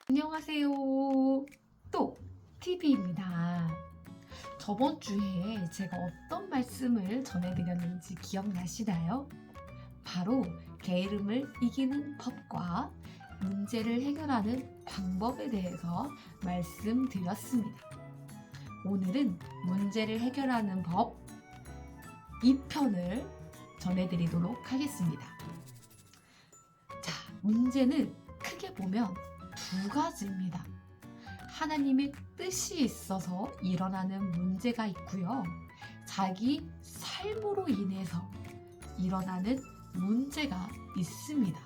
안녕하세요. 또 TV입니다. 저번 주에 제가 어떤 말씀을 전해드렸는지 기억나시나요? 바로 게으름을 이기는 법과 문제를 해결하는 방법에 대해서 말씀드렸습니다. 오늘은 문제를 해결하는 법 2편을 전해드리도록 하겠습니다. 자, 문제는 크게 보면 두 가지입니다. 하나님의 뜻이 있어서 일어나는 문제가 있고요. 자기 삶으로 인해서 일어나는 문제가 있습니다.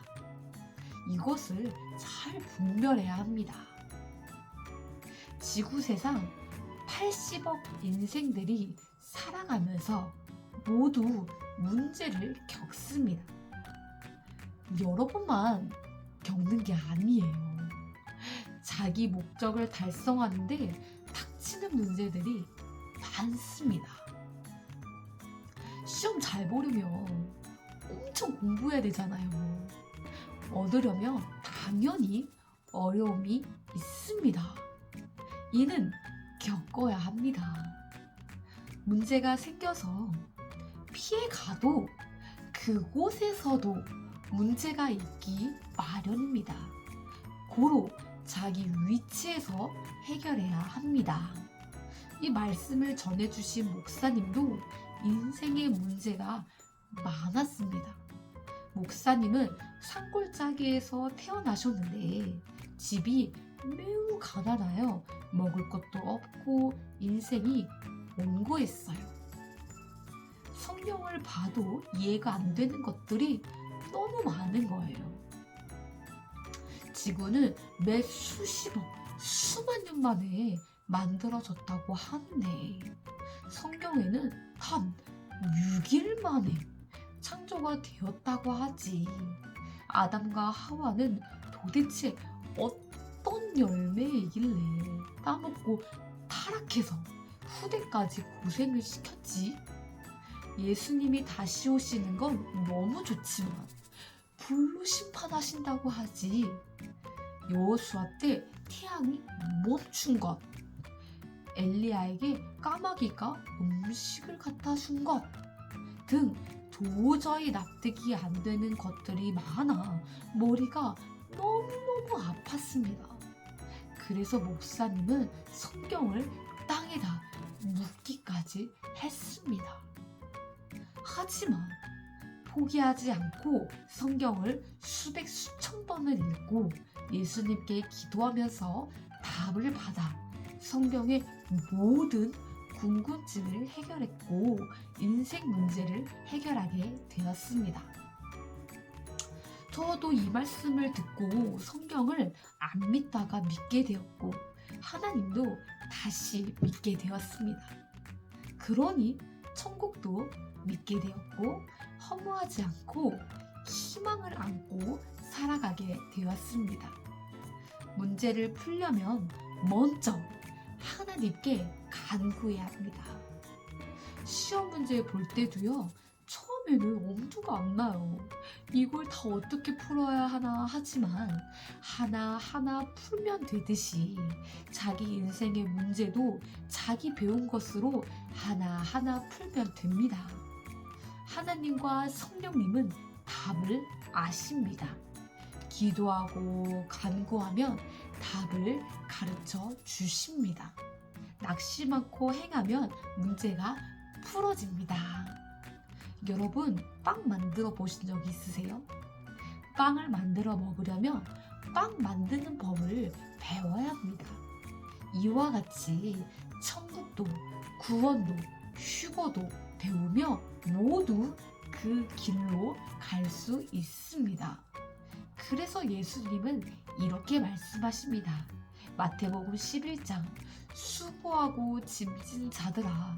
이것을 잘 분별해야 합니다. 지구세상 80억 인생들이 살아가면서 모두 문제를 겪습니다. 여러분만 겪는 게 아니에요. 자기 목적을 달성하는데 닥치는 문제들이 많습니다. 시험 잘 보려면 엄청 공부해야 되잖아요. 얻으려면 당연히 어려움이 있습니다. 이는 겪어야 합니다. 문제가 생겨서 피해가도 그곳에서도 문제가 있기 마련입니다. 고로 자기 위치에서 해결해야 합니다. 이 말씀을 전해주신 목사님도 인생의 문제가 많았습니다. 목사님은 산골짜기에서 태어나셨는데 집이 매우 가난하여 먹을 것도 없고 인생이 원고했어요. 성경을 봐도 이해가 안 되는 것들이 너무 많은 거예요. 지구는 매 수십억, 수만 년 만에 만들어졌다고 하는데 성경에는 단 6일 만에 창조가 되었다고 하지. 아담과 하와는 도대체 어떤 열매이길래 따먹고 타락해서 후대까지 고생을 시켰지? 예수님이 다시 오시는 건 너무 좋지만 불로 심판하신다고 하지. 여호수아 때 태양이 멈춘 것, 엘리야에게 까마귀가 음식을 갖다 준 것 등 도저히 납득이 안 되는 것들이 많아 머리가 너무너무 아팠습니다. 그래서 목사님은 성경을 땅에다 묻기까지 했습니다. 하지만 포기하지 않고 성경을 수백 수천 번을 읽고 예수님께 기도하면서 답을 받아 성경의 모든 궁금증을 해결했고 인생 문제를 해결하게 되었습니다. 저도 이 말씀을 듣고 성경을 안 믿다가 믿게 되었고 하나님도 다시 믿게 되었습니다. 그러니 천국도 믿게 되었고 허무하지 않고 희망을 안고 살아가게 되었습니다. 문제를 풀려면 먼저 하나님께 간구해야 합니다. 시험 문제 볼 때도요, 처음에는 엄두가 안 나요. 이걸 다 어떻게 풀어야 하나 하지만 하나하나 풀면 되듯이 자기 인생의 문제도 자기 배운 것으로 하나하나 풀면 됩니다. 하나님과 성령님은 답을 아십니다. 기도하고 간구하면 답을 가르쳐 주십니다. 낙심하고 행하면 문제가 풀어집니다. 여러분, 빵 만들어 보신 적 있으세요? 빵을 만들어 먹으려면 빵 만드는 법을 배워야 합니다. 이와 같이 천국도 구원도 휴거도 배우며 모두 그 길로 갈 수 있습니다. 그래서 예수님은 이렇게 말씀하십니다. 마태복음 11장 수고하고 짐진 자들아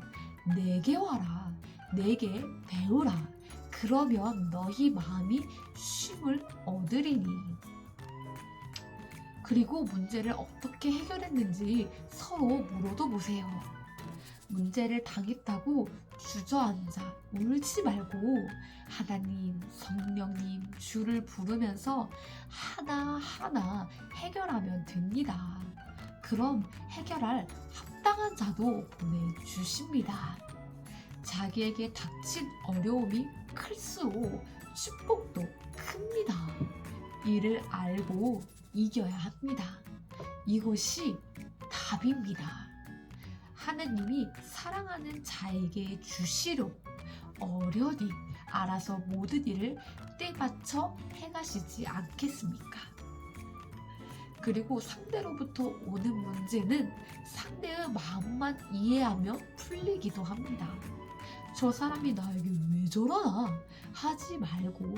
내게 와라 내게 배우라 그러면 너희 마음이 쉼을 얻으리니. 그리고 문제를 어떻게 해결했는지 서로 물어도 보세요. 문제를 당했다고 주저앉아 울지 말고 하나님, 성령님, 주를 부르면서 하나하나 해결하면 됩니다. 그럼 해결할 합당한 자도 보내주십니다. 자기에게 닥친 어려움이 클수록 축복도 큽니다. 이를 알고 이겨야 합니다. 이것이 답입니다. 하느님이 사랑하는 자에게 주시려 어련히 알아서 모든 일을 때맞춰 행하시지 않겠습니까? 그리고 상대로부터 오는 문제는 상대의 마음만 이해하며 풀리기도 합니다. 저 사람이 나에게 왜 저러나 하지 말고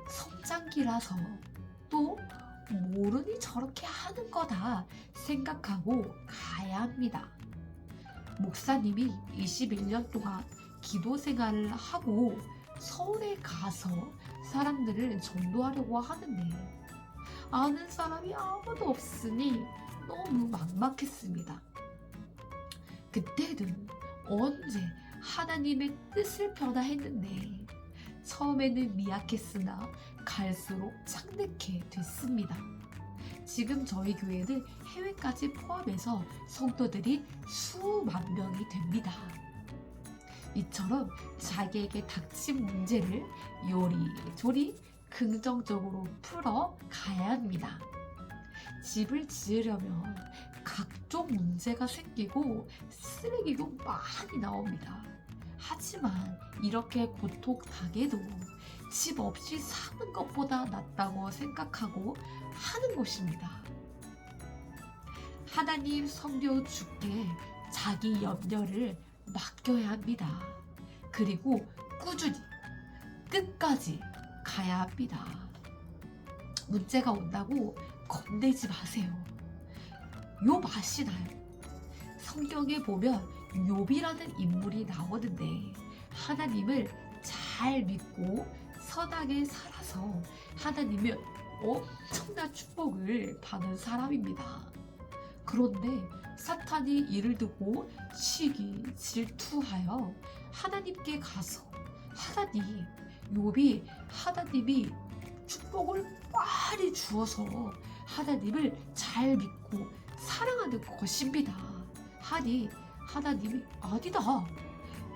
성장기라서 또 모르니 저렇게 하는 거다 생각하고 가야 합니다. 목사님이 21년 동안 기도 생활을 하고 서울에 가서 사람들을 전도하려고 하는데 아는 사람이 아무도 없으니 너무 막막했습니다. 그때는 언제 하나님의 뜻을 변화했는데 처음에는 미약했으나 갈수록 창대케 됐습니다. 지금 저희 교회는 해외까지 포함해서 성도들이 수만 명이 됩니다. 이처럼 자기에게 닥친 문제를 요리조리 긍정적으로 풀어 가야 합니다. 집을 지으려면 각종 문제가 생기고 쓰레기도 많이 나옵니다. 하지만 이렇게 고통당해도 집 없이 사는 것보다 낫다고 생각하고 하는 것입니다. 하나님 성령 주께 자기 염려를 맡겨야 합니다. 그리고 꾸준히 끝까지 가야 합니다. 문제가 온다고 겁내지 마세요. 욥 아시나요? 성경에 보면 욥이라는 인물이 나오는데 하나님을 잘 믿고 선하게 살아서 하나님의 엄청난 축복을 받은 사람입니다. 그런데 사탄이 이를 두고 시기 질투하여 하나님께 가서 하나님이 축복을 많이 주어서 하나님을 잘 믿고 사랑하는 것입니다. 하니 하나님이 아니다.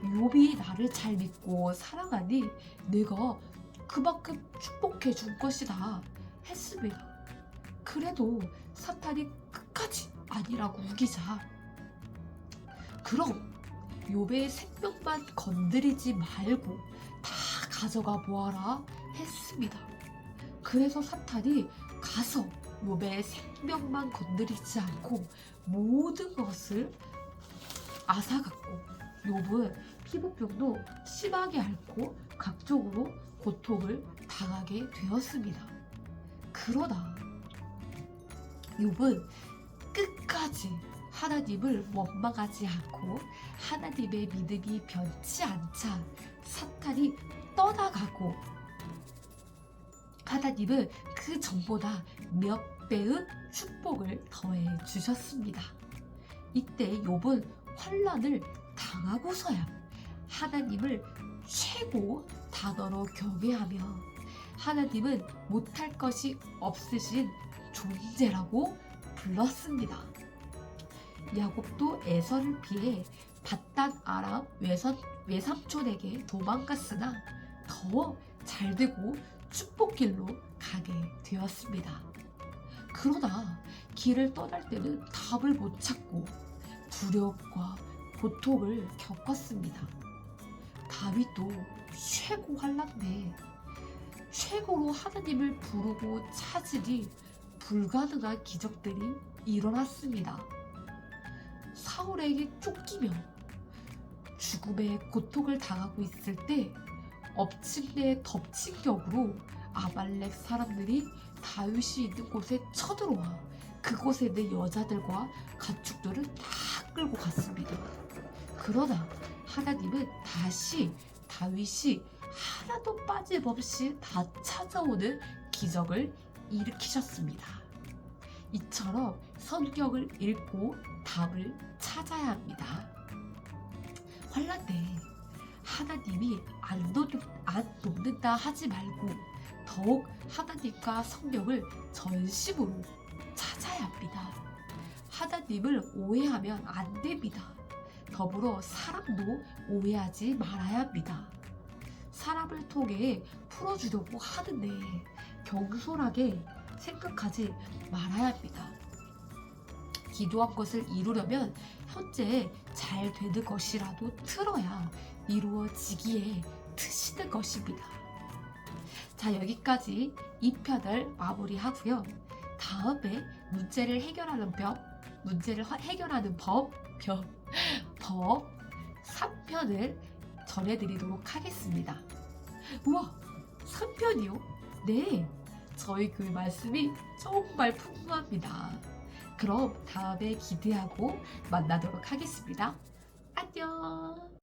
욥이 나를 잘 믿고 사랑하니 내가 그만큼 축복해 줄 것이다 했습니다. 그래도 사탄이 끝까지 아니라고 우기자 그럼 욥의 생명만 건드리지 말고 다 가져가 보아라 했습니다. 그래서 사탄이 가서 욥의 생명만 건드리지 않고 모든 것을 앗아갔고 욥은 피부병도 심하게 앓고 각종으로 고통을 당하게 되었습니다. 그러나 욥은 끝까지 하나님을 원망하지 않고 하나님의 믿음이 변치 않자 사탄이 떠나가고 하나님은 그 전보다 몇 배의 축복을 더해 주셨습니다. 이때 욥은 환난을 당하고서야 하나님을 최고 단어로 경외하며 하나님은 못할 것이 없으신 존재라고 불렀습니다. 야곱도 에서를 피해 밧단 아람 외삼촌에게 도망갔으나 더 잘되고 축복길로 가게 되었습니다. 그러나 길을 떠날 때는 답을 못 찾고 두려움과 고통을 겪었습니다. 다윗도 최고 환난때 최고로 하나님을 부르고 찾으니 불가능한 기적들이 일어났습니다. 사울에게 쫓기며 죽음의 고통을 당하고 있을 때 엎친 데 덮친 격으로 아말렉 사람들이 다윗이 있는 곳에 쳐들어와 그곳에 있는 여자들과 가축들을 다 끌고 갔습니다. 그러나 하나님은 다시 다윗이 하나도 빠짐없이 다 찾아오는 기적을 일으키셨습니다. 이처럼 성경을 읽고 답을 찾아야 합니다. 환란 때 하나님이 안 돕는다 하지 말고 더욱 하나님과 성경을 전심으로 찾아야 합니다. 하나님을 오해하면 안 됩니다. 더불어 사람도 오해하지 말아야 합니다. 사람을 통해 풀어주려고 하는데 경솔하게 생각하지 말아야 합니다. 기도한 것을 이루려면 현재 잘 되는 것이라도 틀어야 이루어지기에 트시는 것입니다. 자, 여기까지 2편을 마무리하고요. 다음에 문제를 해결하는 법 3편을 전해드리도록 하겠습니다. 우와, 3편이요? 네, 저희 그 말씀이 정말 풍부합니다. 그럼 다음에 기대하고 만나도록 하겠습니다. 안녕.